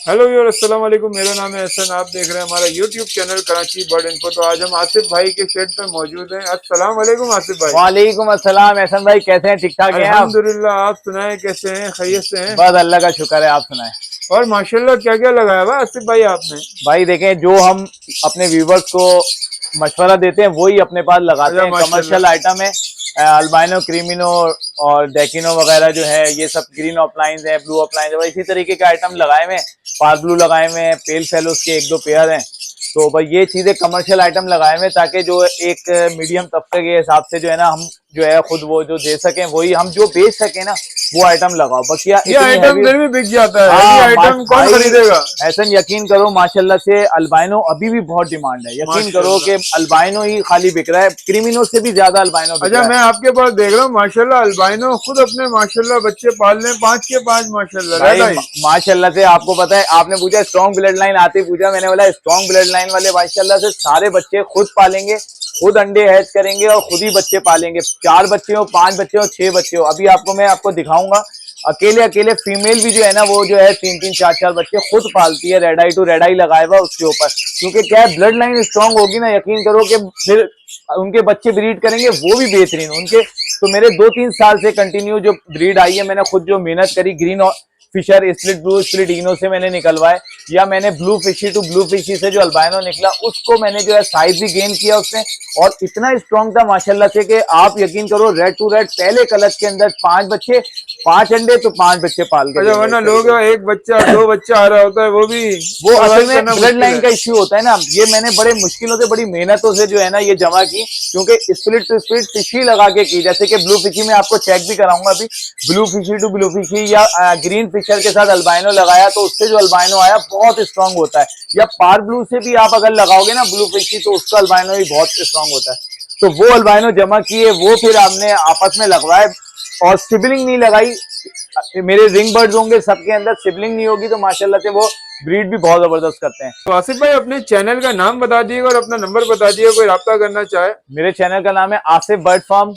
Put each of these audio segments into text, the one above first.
Hello viewer, अस्सलाम वालेकुम। मेरा नाम है हसन। आप देख रहे हैं हमारा YouTube channel Karachi bird info. तो आज हम आसिफ भाई के शेड पे मौजूद हैं। अस्सलाम वालेकुम आसिफ भाई। वालेकुम अस्सलाम एहसन भाई, कैसे हैं? ठीक ठाक हैं आप? अल्हम्दुलिल्लाह, आप सुनाएं कैसे हैं? खैरियत से हैं? बस अल्लाह का शुक्र है, आप सुनाएं। और माशाल्लाह क्या क्या लगाया हुआ है आसिफ भाई आपने? भाई देखें, जो हम अपने व्यूवर्स को मशवरा देते हैं वही अपने पास लगाते अच्छा हैं। माशाल्लाह। कमर्शियल आइटम है, अल्बाइनो, क्रीमिनो और डेकिनो वगैरह जो है, ये सब ग्रीन ऑफलाइन है, ब्लू ऑफलाइन है। इसी तरीके के आइटम लगाए हुए हैं। पार ब्लू लगाए हुए हैं, पेल फेलोस के एक दो पेयर हैं। तो भाई ये चीजें कमर्शियल आइटम लगाए हुए ताकि जो एक मीडियम तबके के हिसाब से जो है ना, हम जो है खुद वो जो दे सकें, वही हम जो बेच सके ना, वो आइटम लगाओ। बकिया ये इतनी आइटम हैवी। फिर भी बिक जाता है, ये हाँ आइटम कौन भाई, खरीदेगा? ऐसा यकीन करो, माशाल्लाह से अल्बाइनो अभी भी बहुत डिमांड है। यकीन करो कि माशाल्लाह। अल्बाइनो ही खाली बिक रहा है, क्रिमिनो से भी ज्यादा अल्बाइनो बिक अच्छा, रहा मैं है। आपके पास देख रहा हूँ माशाल्लाह अल्बाइनो खुद अपने माशाल्लाह बच्चे पाल रहे हैं, 5 के 5 माशाल्लाह। रेड भाई आई। माशाल्लाह से आपको पता है, आपने पूछा स्ट्रॉन्ग ब्लड लाइन आती, पूछा मैंने, बोला स्ट्रॉन्ग ब्लड लाइन वाले माशाल्लाह से सारे बच्चे खुद पालेंगे, खुद अंडे हैच करेंगे और खुद ही बच्चे पालेंगे। 4 बच्चे हो, 5 बच्चे हो, 6 बच्चे हो। अभी मैं आपको दिखाऊंगा, अकेले अकेले फीमेल भी जो है ना, वो जो है 3-3 4-4 बच्चे खुद पालती है। रेड आई टू रेड आई लगाए हुआ उसके ऊपर, क्योंकि क्या है, ब्लड लाइन स्ट्रांग होगी ना, यकीन करो कि फिर उनके बच्चे ब्रीड करेंगे वो भी बेहतरीन उनके। तो मेरे 2-3 साल से कंटिन्यू जो ब्रीड आई है, मैंने खुद जो मेहनत करी, green Fischer split blue split ino से मैंने निकलवाए, या मैंने blue fischeri to blue fischeri से जो अल्बाइनो निकला, उसको मैंने जो है साइज भी गेन किया उसने। और इतना स्ट्रांग था माशाल्लाह से कि आप यकीन करो, रेड टू रेड पहले कलच के अंदर 5 बच्चे, 5 अंडे, तो 5 बच्चे पाल के अच्छा, देंगे वरना इस लोग तरीके से। एक बच्चा 2 बच्चा आ रहा होता है, वो भी वो असल सर्वाइव में करना ब्लड मुश्किल लाइन है। का इश्यू होता है ना। ये मैंने बड़े मुश्किलों से, बड़ी मेहनतों से जो है ना ये जमा की, क्योंकि स्प्लिट टू स्प्लिट फिशी लगा के की। जैसे कि ब्लू फिशी में आपको चेक भी कराऊंगा अभी, blue fischeri to blue fischeri या ग्रीन फिशर के साथ अल्बाइनो लगाया, तो उससे जो अल्बाइनो आया बहुत स्ट्रांग होता है। या पार ब्लू से भी आप अगर लगाओगे ना ब्लू फिशी, तो उसका अल्बाइनो भी बहुत स्ट्रांग होता है। तो वो अल्बाइनो जमा किए, वो फिर हमने आपस में लगवाए। और सिबलिंग नहीं लगाई, मेरे रिंग बर्ड्स होंगे सबके अंदर, सिबलिंग नहीं होगी, तो माशाल्लाह से वो ब्रीड भी बहुत जबरदस्त करते हैं। तो आसिफ भाई, अपने चैनल का नाम बता दिएगा और अपना नंबर बता दिएगा, कोई रब्ता करना चाहे। मेरे चैनल का नाम है आसिफ बर्ड फार्म,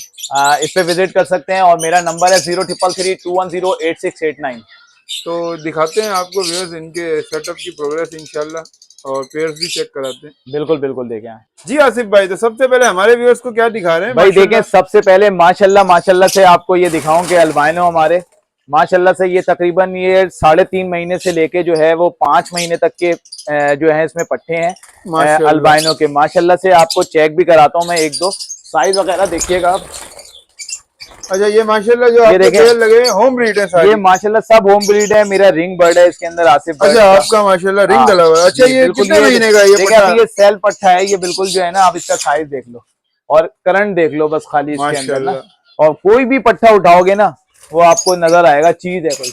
इस पे विजिट कर सकते हैं। और मेरा नंबर है 0333210869। तो दिखाते हैं आपको व्यूअर्स इनके सेटअप की प्रोग्रेस इंशाल्लाह, और पेयर्स भी चेक कराते हैं। बिल्कुल बिल्कुल, देखें जी आसिफ भाई, तो सबसे पहले हमारे व्यूअर्स को क्या दिखा रहे हैं भाई। देखें, माशाल्लाह? सबसे पहले माशाल्लाह माशाल्लाह से आपको ये दिखाऊं कि अल्बाइनो हमारे माशाल्लाह से ये तकरीबन ये 3.5 महीने से लेके जो है वो 5 महीने तक के जो है इसमें पट्टे हैं माशाल्लाह। अल्बाइनो के। माशाल्लाह से आपको चेक भी कराता हूँ मैं, एक दो साइज वगैरह देखिएगा आप। अच्छा, ये माशाल्लाह जो ये आपके देखें, पेयर लगे हैं होम ब्रीड है ये सारी? माशाल्लाह सब होम ब्रीड है। मेरा रिंग बर्ड है इसके अंदर, आसिफ बर्ड अच्छा, का। आपका माशाल्लाह रिंग हाँ डला हुआ है। अच्छा, जी ये बिल्कुल। कितने ये महीने का है ये देखिए, पट्टा? अभी ये सेल पट्टा है, ये बिल्कुल जो है ना, आप इसका साइज देख लो और करंट देख लो बस खाली इसके अंदर ना। माशाल्लाह। और कोई भी पट्टा उठाओगे ना, वो आपको नजर आएगा, चीज है कोई।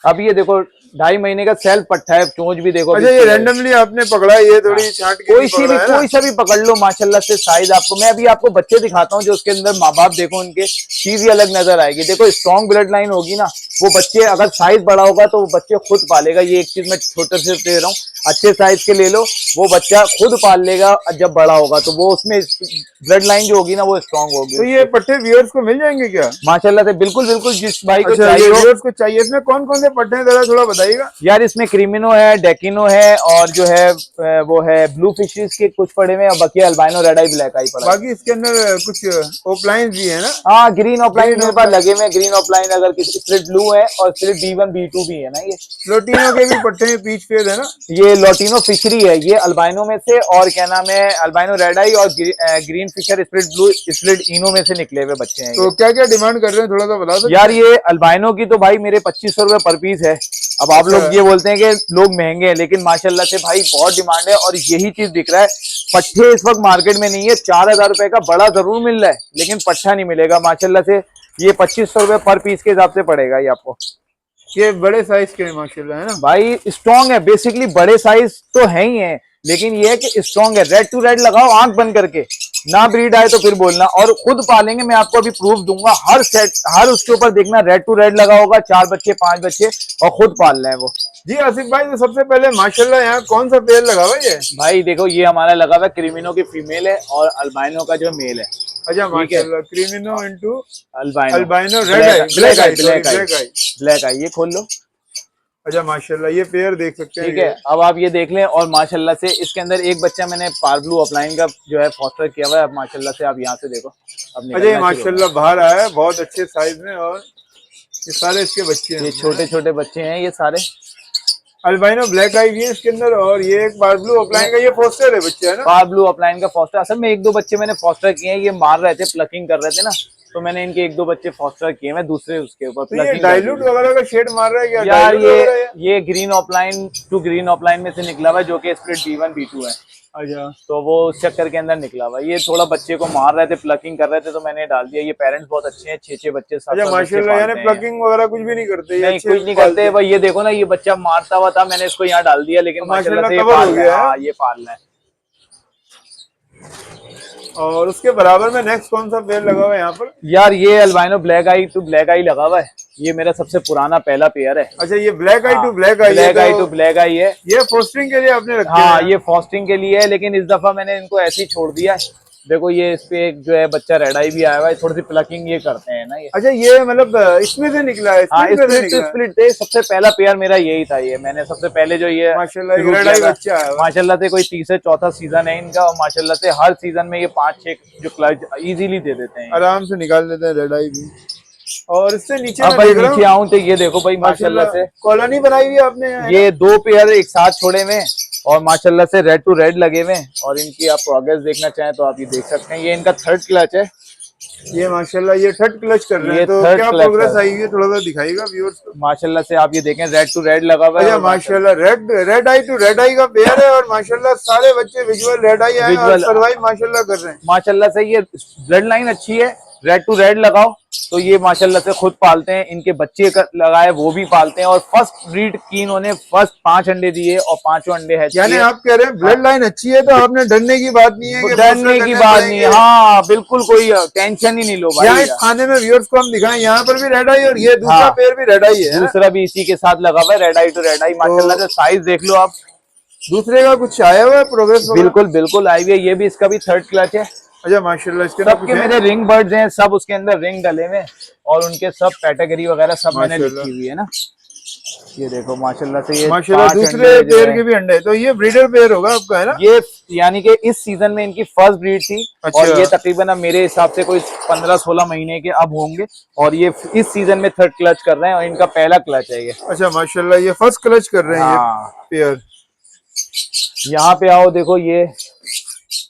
अब ये देखो, 2.5 महीने का सेल पट्टा है, चोंच भी देखो अभी अच्छा, ये इसकी है। रैंडमली आपने पकड़ा है, ये हाँ, थोड़ी छांट के नहीं पकड़ा है ना? कोई सा भी पकड़ लो माशाल्लाह से साइज। आपको मैं अभी आपको बच्चे दिखाता हूँ जो उसके अंदर, माँ बाप देखो उनके, चीज ही अलग नजर आएगी। देखो स्ट्रॉन्ग ब्लड लाइन होगी ना, वो बच्चे अगर साइज बड़ा होगा तो वो बच्चे खुद पालेगा। ये एक चीज मैं छोटे से दे रहा हूँ, अच्छे साइज के ले लो, वो बच्चा खुद पाल लेगा जब बड़ा होगा, तो वो उसमें ब्लड लाइन जो होगी ना वो स्ट्रॉन्ग होगी तो ये उसकी। पट्टे व्यूअर्स को मिल जाएंगे क्या? माशाल्लाह से बिल्कुल बिल्कुल, जिस भाई को अच्छा, ये चाहिए हो। व्यूअर्स को चाहिए। इसमें कौन कौन से पट्टे हैं, जरा थोड़ा बताइएगा। यार इसमें क्रीमिनो है, डेकिनो है, और जो है वो है ब्लू फिशेस के कुछ पड़े हुए हैं, और बाकी अल्बाइनो रेड आई ब्लैक आई पड़ा है। बाकी इसके अंदर कुछ ओपलाइन भी है ना? हाँ, ग्रीन ऑफलाइन ग्रीन मेरे पास ओपलाइन। लगे हुए, ग्रीन ऑफलाइन अगर किसी, स्प्लिट ब्लू है और स्प्लिट B1 B2 भी है ना ये। लोटिनो के भी पट्टे हैं, पीच फेज है ना? ये लोटिनो फिशरी है, ये अल्बाइनो में से, और क्या नाम है, अल्बाइनो रेड आई और green Fischer split blue split ino में से निकले हुए बच्चे हैं तो ये। क्या क्या डिमांड कर रहे हैं, थोड़ा सा बता सकते यार हैं? ये अल्बाइनो की तो भाई मेरे 2500 रुपए पर पीस है। अब आप अच्छा। लोग ये बोलते हैं कि लोग महंगे हैं, लेकिन माशाल्लाह से भाई बहुत डिमांड है, और यही चीज दिख रहा है। पट्टे इस वक्त मार्केट में नहीं है। 4000 रुपए का बड़ा जरूर मिल रहा है, लेकिन पट्टा नहीं मिलेगा माशाल्लाह से। ये 2500 रुपए पर पीस के हिसाब से पड़ेगा ये आपको। ये बड़े साइज के हैं माशाल्लाह, है ना? भाई स्ट्रॉन्ग है, बेसिकली बड़े साइज तो है ही है, लेकिन ये है कि स्ट्रॉन्ग है। रेड टू रेड लगाओ आंख बंद करके, ना ब्रीड आए तो फिर बोलना, और खुद पालेंगे। मैं आपको अभी प्रूफ दूंगा, हर सेट हर उसके ऊपर देखना, रेड टू रेड लगा होगा, 4 बच्चे 5 बच्चे, और खुद पाल रहे हैं वो। जी आसिफ भाई, तो सबसे पहले माशाल्लाह यहाँ कौन सा पेड़ लगा हुआ है ये? भाई देखो, ये हमारा लगा हुआ है, क्रिमिनो की फीमेल है और अल्बाइनो का जो मेल है। अच्छा ठीक है, माशाल्लाह, क्रीमिनो इंटू अल्बाइनो अल्बाइनो रेड आई, ब्लैक आई, सॉरी ब्लैक आई, ब्लैक आई। ब्लैक आई, ये खोल लो। अच्छा माशाल्लाह, ये पेयर देख सकते हैं। ठीक है, अब आप ये देख लें। और माशाल्लाह से इसके अंदर एक बच्चा मैंने पार ब्लू अपलाइन का जो है फॉस्टर किया हुआ है। अब माशाल्लाह से आप यहाँ से देखो, अब अच्छा ये निकलना शुरू हो माशाल्लाह बाहर आया है बहुत अच्छे साइज में, और ये सारे इसके बच्चे गया। हैं। ये छोटे छोटे बच्चे हैं ये सारे। अल्बाइनो ब्लैक आई भी है इसके अंदर, और ये एक बार ब्लू अपलाइन का ये फोस्टर है बच्चे, है ना? पार ब्लू अपलाइन का फॉस्टर। असल में एक दो बच्चे मैंने फॉस्टर किए हैं, ये मार रहे थे, प्लकिंग कर रहे थे ना, तो मैंने इनके एक दो बच्चे फॉस्टर किए हैं दूसरे उसके ऊपर तो ये प्लकिंग। डाइल्यूट वगैरह का शेड मार रहा है क्या? यार डाइल्यूट वगैरह है? ये green opaline to green opaline में से निकला हुआ है, जो कि स्प्लिट B1 B2 है। अच्छा तो वो उस चक्कर के अंदर निकला हुआ है। ये थोड़ा बच्चे को मार रहे थे, प्लकिंग कर रहे थे, तो मैंने डाल दिया। ये पेरेंट्स बहुत अच्छे हैं, 6-6 बच्चे, 7-7 अच्छा बच्चे माशाल्लाह, यानी पालते हैं। प्लकिंग वगैरह कुछ भी नहीं करते? ये नहीं, अच्छे कुछ नहीं पालते करते हैं। भाई। ये देखो ना, ये बच्चा मारता हुआ था, मैंने इसको यहाँ डाल दिया, लेकिन माशाल्लाह से ये कवर हो पाल गया गया। है। हाँ, ये पालना है। और उसके बराबर में नेक्स्ट कौन सा पेयर लगा हुआ है यहाँ पर? यार ये albino black eye to black eye लगा हुआ है। ये मेरा सबसे पुराना पहला पेयर है। अच्छा ये ब्लैक आई हाँ, टू ब्लैक आई है, ब्लैक आई तो टू ब्लैक आई है। ये फोस्टरिंग के लिए आपने रखे हाँ, हैं? ये फॉस्टिंग के लिए है, लेकिन इस दफा मैंने इनको ऐसे ही छोड़ दिया है। देखो ये इस पे एक जो है बच्चा रेड आई भी आया हुआ है, थोड़ी सी प्लकिंग ये करते हैं ना ये। अच्छा ये मतलब इसमें से निकला है? हाँ, स्प्लिट में से स्प्लिट टू निकला है? स्प्लिट थे। सबसे पहला पेयर मेरा यही था। ये मैंने सबसे पहले जो ये माशाल्लाह, शुरू एक रेड किया आई था। बच्चा है। माशाल्लाह से कोई तीसरे चौथा सीजन है इनका, और माशाल्लाह से हर सीजन में ये 5-6 जो क्लच इजीली दे देते हैं। आराम से निकाल देते हैं रेड आई भी। और इससे नीचे अब मैं भाई देख रहा नीचे हूँ, आऊं तो ये देखो भाई माशाल्लाह से कॉलोनी बनाई हुई है आपने, है ना? ये 2 पेयर एक साथ छोड़े हुए हैं, और माशाल्लाह से रेड टू रेड लगे हुए हैं। और इनकी आप प्रोग्रेस देखना चाहें तो आप ये देख सकते हैं। ये इनका 3rd क्लच है। ये माशाल्लाह ये थर्ड क्लच कर रहे ये हैं, तो third क्या clutch प्रोग्रेस है। आई हुई है थोड़ा सा दिखाइएगा व्यूअर्स को। माशाल्लाह से आप ये देखें, रेड टू रेड लगा हुआ है। अच्छा और माशाल्लाह, रेड आई टू रेड आई का पेयर है, और माशाल्लाह सारे बच्चे विजुअल रेड आई आए और विजुअल सर्वाइव माशाल्लाह कर रहे हैं। माशाल्लाह से ये ब्लड लाइन अच्छी है। रेड टू रेड लगाओ तो ये माशाल्लाह से खुद पालते हैं। इनके बच्चे लगाए वो भी पालते हैं। और फर्स्ट ब्रीड की इन्होंने फर्स्ट 5 अंडे दिए और 5 अंडे है। यानी आप कह रहे हैं ब्लड लाइन अच्छी है, तो आपने डरने की बात नहीं है कि डरने की बात नहीं है। हाँ बिल्कुल, कोई टेंशन ही नहीं लो भाई। यहाँ इस खाने में व्यूअर्स को हम दिखाएं, यहाँ पर भी रेड आई और ये दूसरा हाँ, पेयर भी रेड आई है ना? दूसरा भी इसी के साथ लगा हुआ है, रेड आई टू रेड आई। माशाल्लाह से साइज देख लो आप। दूसरे का कुछ आया हुआ है प्रोग्रेस? बिल्कुल बिल्कुल आई हुई है। ये भी इसका भी 3rd क्लच है। अच्छा माशाल्लाह, इसके सबके मेरे रिंग बर्ड्स हैं, सब उसके अंदर रिंग डले हुए हैं, और उनके सब कैटेगरी वगैरह सब मैंने लिखी हुई है ना। ये देखो माशाल्लाह से ये माशाल्लाह 5 दूसरे अंडे जो पेयर है, के भी अंडे, तो ये ब्रीडर पेयर होगा आपका, है ना? ये यानी कि इस सीजन में इनकी फर्स्ट ब्रीड थी। अच्छा। और ये तकरीबन अब मेरे हिसाब से कोई 15-16 महीने के अब होंगे, और ये इस सीजन में 3rd क्लच कर रहे हैं, और इनका पहला क्लच है ये। अच्छा माशाल्लाह, ये फर्स्ट क्लच कर रहे हैं ये हाँ, पेयर। यहाँ पे आओ देखो ये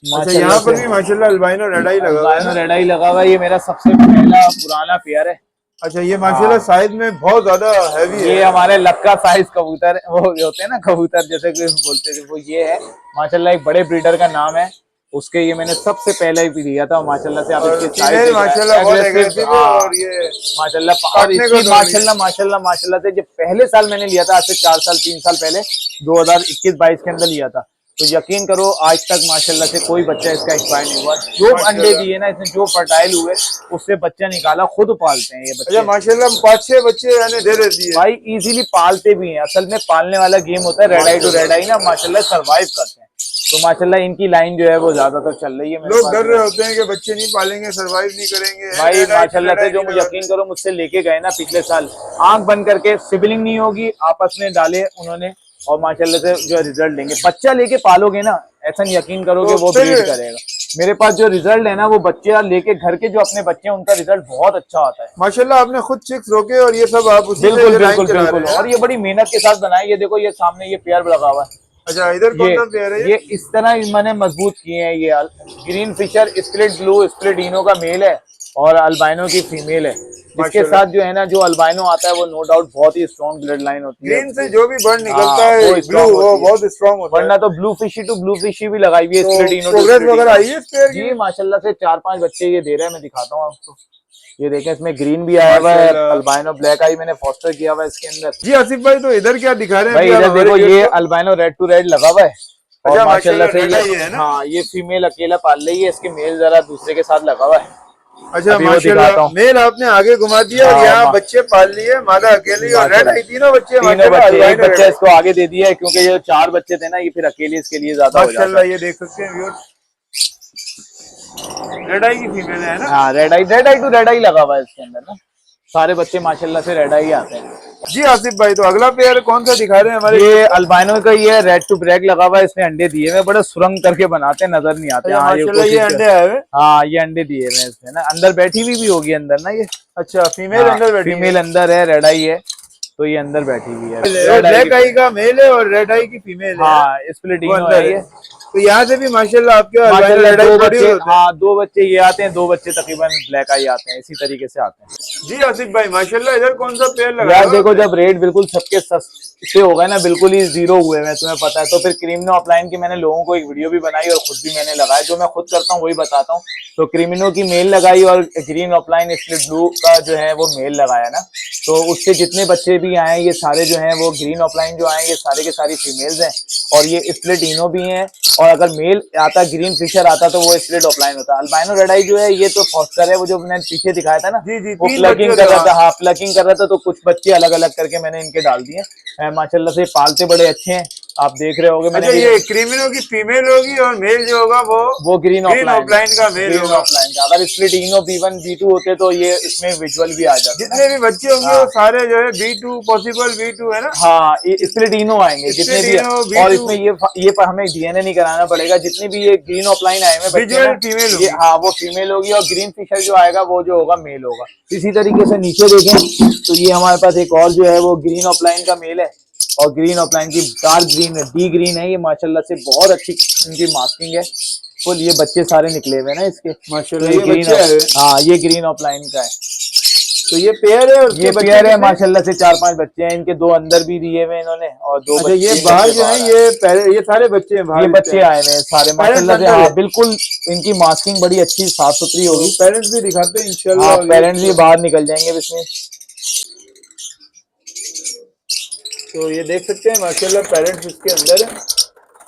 अच्छा यहाँ पर भी माशाल्लाह अल्बाइनो रेड आई लगा हुआ है ना? रेड आई लगा हुआ है। ये मेरा सबसे पहला पुराना पेयर है। अच्छा ये माशाल्लाह साइज में बहुत ज्यादा हैवी है। ये हमारे लक्का साइज कबूतर वो होते हैं ना, कबूतर जैसे कि बोलते थे, वो ये है माशाल्लाह। एक बड़े ब्रीडर का नाम है उसके, ये मैंने सबसे पहले ही लिया था। माशाल्लाह से आप इसकी साइज माशाल्लाह बहुत एग्रेसिव है, और ये माशाल्लाह। और इसकी माशाल्लाह से जब पहले साल मैंने लिया था, आज से 4 साल 3 साल पहले 2021-22 के अंदर लिया था, तो यकीन करो आज तक माशाल्लाह से कोई बच्चा इसका एक्सपायर नहीं हुआ। जो अंडे दिए ना इसने, जो फर्टाइल हुए, उससे बच्चा निकाला। खुद पालते हैं ये बच्चे। अच्छा माशाल्लाह 5-6 बच्चे यानी दे देती है भाई इजीली पालते भी हैं। असल में पालने वाला गेम होता है। रेड आई टू रेड आई ना माशाल्लाह सर्वाइव करते हैं। तो माशाल्लाह इनकी लाइन जो है वो ज्यादातर चल रही है। लोग डर रहे होते हैं कि बच्चे नहीं पालेंगे, सर्वाइव नहीं करेंगे। भाई माशाल्लाह से जो मुझे यकीन करो मुझसे लेके गए ना पिछले साल, आंख बंद करके, सिबलिंग नहीं होगी, आपस में डाले उन्होंने, और माशाल्लाह से जो रिजल्ट देंगे। बच्चा लेके पालोगे ना, ऐसा नहीं यकीन करो कि वो ब्रीड करेगा। मेरे पास जो रिजल्ट है ना, वो बच्चे लेके घर के जो अपने बच्चे हैं उनका रिजल्ट बहुत अच्छा आता है। माशाल्लाह आपने खुद चिक्स रोके और ये सब आप उसी से बिल्कुल ये लाइन बिल्कुल चला रहे बिल्कुल। हैं। और ये बड़ी मेहनत के साथ बनाए। ये देखो ये सामने ये पेयर लगा हुआ है। अच्छा इधर कौन सा पेयर है? ये इस तरह मैंने मजबूत किए हैं। ये green Fischer split blue split ino का मेल है, और अल्बाइनो की फीमेल है। इसके साथ जो है ना, जो अल्बाइनो आता है वो नो डाउट बहुत ही स्ट्रॉन्ग ब्लड लाइन होती है। ग्रीन से जो भी बर्ड निकलता हाँ, है वो ब्लू, वो बहुत स्ट्रॉन्ग होता है। वरना तो blue fischeri to blue fischeri भी लगाई हुई है। स्प्लिट इनो प्रोग्रेस वगैरह आई है इस पेयर की? जी माशाल्लाह से 4-5 बच्चे ये दे रहे हैं। मैं दिखाता हूँ आपको। ये देखें, इसमें ग्रीन भी आया हुआ है, अल्बाइनो ब्लैक आई मैंने फॉस्टर किया हुआ है इसके अंदर। जी आसिफ भाई, तो इधर क्या दिखा रहे हैं भाई? इधर देखो ये अल्बाइनो रेड टू रेड लगा हुआ है, और माशाल्लाह से ये हाँ ये फीमेल अकेला पाल रही है। इसके मेल जरा दूसरे के साथ लगा हुआ है। अच्छा माशाल्लाह, मेल आपने आगे घुमा दिया और यहाँ बच्चे पाल लिए, मादा अकेली और रेड आई, तीनों बच्चे। एक बच्चा इसको आगे दे दिया है, क्योंकि ये 4 बच्चे थे ना, ये फिर अकेले इसके लिए ज्यादा हो जाता है। ये देख सकते हैं व्यूअर्स, रेड आई की फीमेल है ना? हाँ रेड आई टू रेड आई लगा हुआ है इसके अंदर ना। सारे बच्चे माशाल्लाह से रेड आई आते हैं। जी आसिफ भाई, तो अगला पेयर कौन सा दिखा रहे हैं हमारे? ये अल्बाइनो का ये रेड टू ब्लैक लगा हुआ है, इसने अंडे दिए हुए, बड़े सुरंग करके बनाते हैं, नजर नहीं आते। अच्छा, हाँ माशाल्लाह ये अंडे आए हुए। हाँ ये अंडे दिए हुए हैं इसने ना, अंदर बैठी हुई भी होगी अंदर ना ये। अच्छा, फीमेल अंदर बैठी है। फीमेल अंदर है, रेड आई है, तो ये अंदर बैठी हुई है। ब्लैक आई का मेल है और रेड आई की फीमेल है। हाँ स्प्लिटिनो है ये। तो यहाँ से भी माशाल्लाह आपके माशाल्लाह रेड आई दो प्रोड्यूस बच्चे, होते हैं। हाँ 2 बच्चे ये आते हैं, 2 बच्चे तकरीबन ब्लैक आई आते हैं, इसी तरीके से आते हैं। जी आसिफ भाई माशाल्लाह, इधर कौन सा पेयर लगा यार है? देखो जब रेट बिल्कुल सबके सस्ते हो गए ना, बिल्कुल ही जीरो हुए हैं, तुम्हें पता है, तो फिर क्रीमिनो अपलाइन की मैंने लोगों को एक वीडियो भी बनाई और खुद भी मैंने लगाया, जो मैं खुद करता हूँ वही बताता हूँ। तो क्रीमिनो की मेल लगाई और ग्रीन अपलाइन स्प्लिट ब्लू का जो है वो मेल लगाया ना, तो उससे जितने बच्चे भी आए ये सारे जो हैं वो ग्रीन अपलाइन जो आए ये सारे के सारी फीमेल्स हैं, और ये स्प्लिट इनो भी हैं। और अगर मेल आता ग्रीन फिशर आता तो वो स्प्लिट ऑफलाइन होता। अल्बाइनो रेड आई जो है ये तो फॉस्टर है, वो जो मैंने पीछे दिखाया था ना, जी जी, वो प्लगिंग कर रहा था। हाँ प्लगिंग कर रहा था, तो कुछ बच्चे अलग अलग करके मैंने इनके डाल दिए। माशाल्लाह से पालते बड़े अच्छे हैं, आप देख रहे होगे। मैंने अच्छा, ये क्रीमिनो की फीमेल होगी और मेल जो होगा वो ग्रीन ऑफलाइन का मेल ग्रीन होगा। ऑफलाइन का। अगर स्प्लिट इनो B1 B2 होते तो ये इसमें विजुअल भी आ जाते। जितने भी बच्चे होंगे वो सारे जो है B2 पॉसिबल B2 है ना। हाँ स्प्लिट इनो आएंगे जितने भी, और इसमें ये पर हमें डीएनए नहीं कराना पड़ेगा। जितने भी ये ग्रीन ऑफलाइन आए हुए बच्चे ना, फीमेल ये हाँ वो फीमेल होगी, और ग्रीन फिशर जो आएगा वो जो होगा मेल होगा। इसी तरीके से नीचे देखें तो ये हमारे पास एक और जो है वो ग्रीन ऑफलाइन का मेल है, और ग्रीन ऑफलाइन की डार्क ग्रीन है, डी ग्रीन है। ये माशाल्लाह से बहुत अच्छी इनकी मास्किंग है, फुल। ये बच्चे सारे निकले हुए ना इसके माशाल्लाह, तो ये बच्चे हैं। हाँ ये ग्रीन ऑफलाइन का है। तो ये पेयर है, और ये पेयर है माशाल्लाह से 4-5 बच्चे हैं इनके, 2 अंदर भी दिए हुए इन्होंने, और 2 अच्छा, बच्चे ये बाहर जो है ये सारे बच्चे हैं बाहर। ये बच्चे आए हुए हैं सारे माशाल्लाह से। हाँ बिल्कुल इनकी मास्किंग बड़ी अच्छी साफ सुथरी होगी। पेरेंट्स भी दिखाते हैं इंशाल्लाह। हाँ पेरेंट्स भी बाहर निकल जाएंगे इसमें। तो ये देख सकते हैं माशाल्लाह पेरेंट्स इसके अंदर है,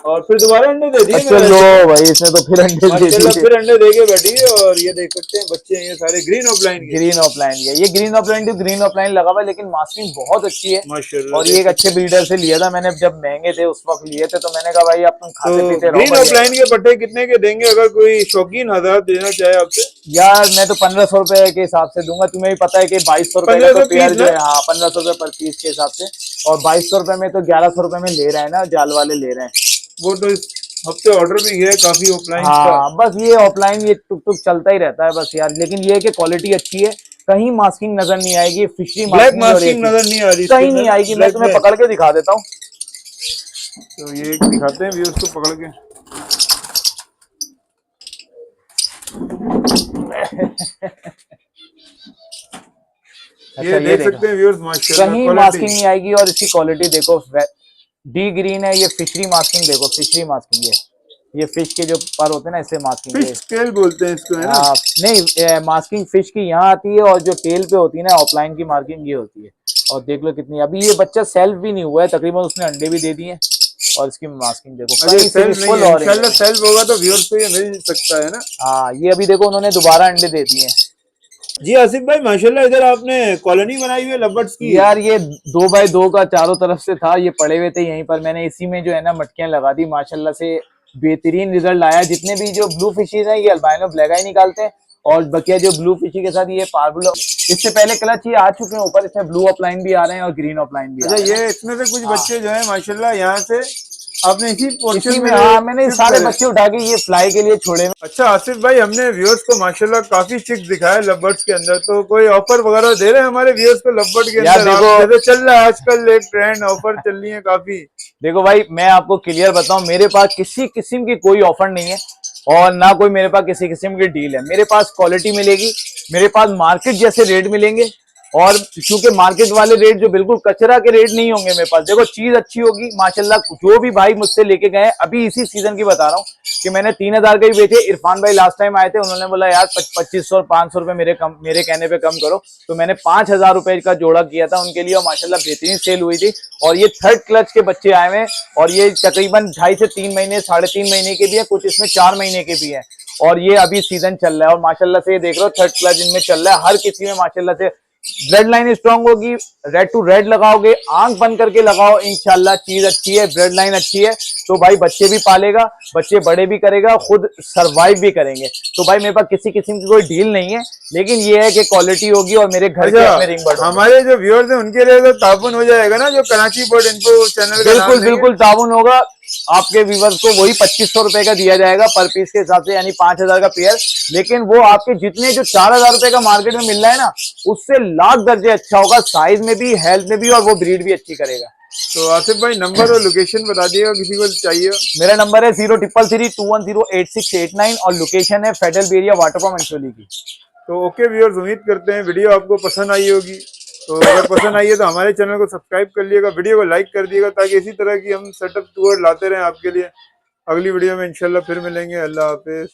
और फिर दोबारा अंडे दे दिए। अच्छा लो भाई, इसने तो फिर अंडे दे दिए, फिर अंडे देके बैठी है। और ये देख सकते हैं बच्चे हैं ये सारे ग्रीन ऑफलाइन के। ग्रीन ऑफलाइन है ये, green opaline to green opaline लगा हुआ है, लेकिन मास्किंग बहुत अच्छी है माशाल्लाह। और ये एक अच्छे ब्रीडर से लिया था मैंने, जब महंगे थे उस वक्त लिए थे, तो मैंने कहा भाई आप तुम खाते पीते रहो। ग्रीन ऑफलाइन के पट्टे कितने के देंगे अगर कोई शौकीन हज़रात देना चाहे आपसे? यार मैं तो 1500 रुपए के हिसाब से दूंगा। तुम्हें भी पता है कि 2200 रुपए का तो पेयर जो है, हाँ 1500 रुपए पर पीस के हिसाब से, और 2200 रुपए में तो 1100 रुपए में ले रहे हैं ना, जाल वाले ले रहे हैं। वो तो इस हफ्ते ऑर्डर भी गया है काफी ऑफलाइन का। हाँ बस ये ऑफलाइन ये टुक टुक चलता ही रहता है बस यार, लेकिन ये है कि क्वालिटी अच्छी है, कहीं मास्किंग नजर नहीं आएगी, फिशरी मास्किंग नजर नहीं आ रही, कहीं नहीं आएगी। मैं तुम्हें पकड़ के दिखा देता हूँ, तो ये दिखाते हैं व्यूअर्स को पकड़ के। ये देख सकते हैं व्यूअर्स माशाल्लाह, कहीं मास्किंग नहीं आएगी। और इसकी क्वालिटी देखो, डी ग्रीन है, ये फिशरी मास्किंग देखो, फिशरी मास्किंग है, ये फिश के जो पर होते हैं ना इससे मास्किंग, फिश स्केल बोलते हैं इसको है ना। नहीं मास्किंग फिश की यहाँ आती है, और जो टेल पे होती है ना ऑफलाइन की मार्किंग ये होती है। और देख लो कितनी, अभी ये बच्चा सेल्फ भी नहीं हुआ है, तकरीबन उसने अंडे भी दे दिए, और इसकी मास्किंग देखो। सेल्फ होगा तो व्यूअर्स को ये मिल सकता है ना। हाँ ये अभी देखो उन्होंने दोबारा अंडे दे दिए। जी आसिफ भाई माशाल्लाह, इधर आपने कॉलोनी बनाई हुई है लवबर्ड्स की। यार ये 2x2 का चारों तरफ से था, ये पड़े हुए थे यहीं पर, मैंने इसी में जो है ना मटकियां लगा दी, माशाल्लाह से बेहतरीन रिजल्ट आया। जितने भी जो ब्लू फिशीज हैं ये अल्बाइनो ब्लैक आई निकालते हैं, और बकिया जो ब्लू फिशी के साथ ये पार्बुलो, इससे पहले क्लच ये आ चुके हैं ऊपर, इसमें ब्लू अपलाइन भी आ रहे हैं और ग्रीन अपलाइन भी। अच्छा, ये इसमें से कुछ बच्चे जो है माशाल्लाह यहाँ से आपने इसी पोर्शन में, हाँ मैंने सारे बच्चे उठा के ये फ्लाई के लिए छोड़े। अच्छा आसिफ भाई, हमने व्यूअर्स को माशाल्लाह काफी चिक्स दिखाया लवबर्ड्स के अंदर, तो कोई ऑफर वगैरह दे रहे हैं हमारे व्यूअर्स को लवबर्ड के अंदर? जैसे चल रहा है आजकल एक ट्रेंड, ऑफर चल रही है काफी। देखो भाई मैं आपको क्लियर बताऊं, मेरे पास किसी किस्म की कोई ऑफर नहीं है, और ना कोई मेरे पास किसी किस्म की डील है। मेरे पास क्वालिटी मिलेगी, मेरे पास मार्केट जैसे रेट मिलेंगे, और क्योंकि मार्केट वाले रेट जो बिल्कुल कचरा के रेट नहीं होंगे मेरे पास। देखो चीज अच्छी होगी माशाल्लाह, जो भी भाई मुझसे लेके गए, अभी इसी सीजन की बता रहा हूँ कि मैंने 3000 के ही बेचे। इरफान भाई लास्ट टाइम आए थे, उन्होंने बोला यार 2500 और 500 रुपए मेरे कहने पे कम करो, तो मैंने 5000 रुपए का जोड़ा किया था उनके लिए, और माशाल्लाह बेहतरीन सेल हुई थी। और ये थर्ड क्लच के बच्चे आए हुए हैं, और ये तकरीबन 2.5 से 3 महीने 3.5 महीने के भी है, कुछ इसमें 4 महीने के भी है, और ये अभी सीजन चल रहा है। और माशाल्लाह से ये देख रहे हो थर्ड क्लच इनमें चल रहा है, हर किसी में माशाल्लाह से ब्लड लाइन स्ट्रांग होगी, रेड टू रेड लगाओगे, आंख बंद करके लगाओ, इंशाल्लाह चीज अच्छी है, ब्लड लाइन अच्छी है तो भाई बच्चे भी पालेगा, बच्चे बड़े भी करेगा, खुद सरवाइव भी करेंगे। तो भाई मेरे पास किसी किस्म की कोई डील नहीं है, लेकिन ये है कि क्वालिटी होगी और मेरे घर के अपने रिंग बर्ड। हमारे जो व्यूअर्स हैं उनके लिए तो ताबुन हो जाएगा ना, जो कराची बर्ड इनको चैनल का बिल्कुल बिल्कुल ताबुन होगा। आपके व्यूवर्स को वही 2500 रुपए का दिया जाएगा पर पीस के हिसाब से, यानी 5000 का पेयर। लेकिन वो आपके जितने जो 4000 रुपए का मार्केट में मिल रहा है ना, उससे लाख दर्जे अच्छा होगा, साइज में भी, हेल्थ में भी, और वो ब्रीड भी अच्छी करेगा। तो आसिफ भाई नंबर और लोकेशन बता दिएगा किसी को चाहिए। मेरा नंबर है 0333210869 और लोकेशन है फेडरल बेरिया वाटर पंप मंचोली की। तो ओके व्यूअर्स, उम्मीद करते हैं वीडियो आपको पसंद आई होगी। तो अगर पसंद आई है तो हमारे चैनल को सब्सक्राइब कर लिएगा, वीडियो को लाइक कर दिएगा, ताकि इसी तरह की हम सेटअप टूर लाते रहें आपके लिए। अगली वीडियो में इंशाल्लाह फिर मिलेंगे। अल्लाह हाफिज।